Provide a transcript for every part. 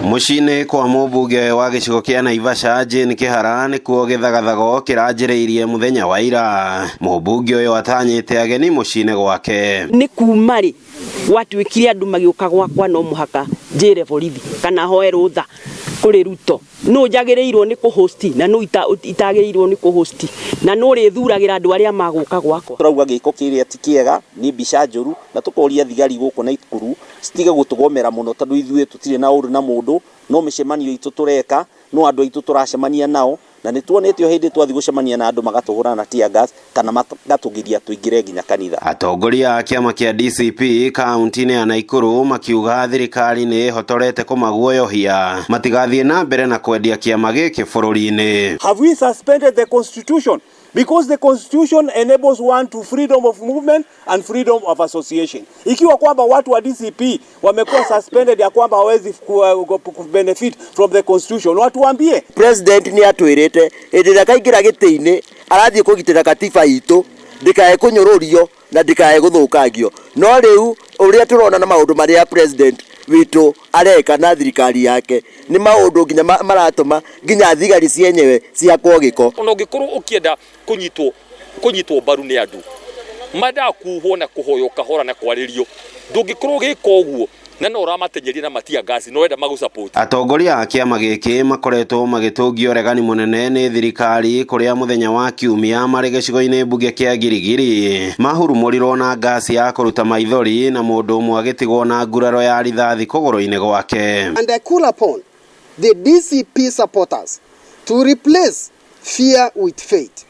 Mũciĩ kwa mũmbunge wa gĩcigo kĩa Naivasha Jane Kihara nĩkuo gĩthagathago kĩranjĩrĩirie mũthenya wa ira. Mũmbunge ũyũ atanyĩte ageni mũciĩ gwake. Nĩ kuma rĩ watuĩkire andũ magĩũka gwakwa no mũhaka njĩre borithi kana hoe rũtha kũrĩ Ruto. No njagĩrĩirwo nĩ kũhosti na no itagĩrĩirwo nĩ kũhosti na no rĩthuragĩra andũ arĩa magũka gwakwa. Turauga gĩko kĩrĩa ti kĩega nĩ mbica njũru na tũkoria thigari gũkũ na Ikuru citige gũtũgomera mũno tondũ ithuĩ tũtirĩ na ũndũ na mũndũ, no mĩcemanio itũ tũreka, no andũ aitũ tũracemania nao na nĩ tuonetio hĩndĩ twathi gũcemania na andũ magatũhũra na tear gas kana magatũgiria tũingĩre nginya kanitha. Atongoria a kĩama kĩa DCP kaunti-inĩ ya Naikuru makiuga thirikari nĩ hotorete kũmaguoyohia matigathiĩ na mbere na kwendia kĩama gĩkĩ bũrũri-inĩ. Have we suspended the constitution? Because the constitution enables one to freedom of movement and freedom of association. Ikiwa kwamba watu wa DCP wamekuwa suspended ya kwamba hawezi benefit from the constitution, watu waambie president ni atwirite ĩndĩ akaingĩra gĩtĩ-inĩ arathiĩ kũgitĩra katiba itũ ndikae kũnyũrũrio na ndikae gũthũkangio. No rĩu ũrĩa tũrona na maũndũ marĩa president witũ areka na thirikari yake ni maũndũ nginya maratũma nginya thigari cienyewe ciakwo gĩko. Ona ũngĩkorwo ũkĩenda kũnyitwo mbaru nĩ andũ madakuhwo na kũhoyo kahora na kwarĩrio ndũngĩkorwo gĩka ũguo na no ũramatenyeria na matia gasi no wenda magũsupport. Atongoria a kĩama gĩkĩ makoretwo magĩtũngio regani mũnene nĩ thirikari kũrĩa mũthenya wa Kiumia marĩ gĩcigo-inĩ mbunge kĩa Girigiri mahurumũrirwo na gasi ya kũruta maithori na mũndũ ũmwe agĩtigwo na nguraro ya rithathi kũgũrũ-inĩ gwake. And I call upon the DCP supporters to replace fear with faith.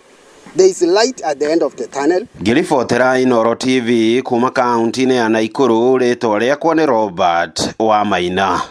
There is light at the end of the tunnel. Ngĩribotera Inooro TV kuma kaunti-inĩ ya Naikuru, rĩtwa rĩakwa nĩ Robert wa Maina.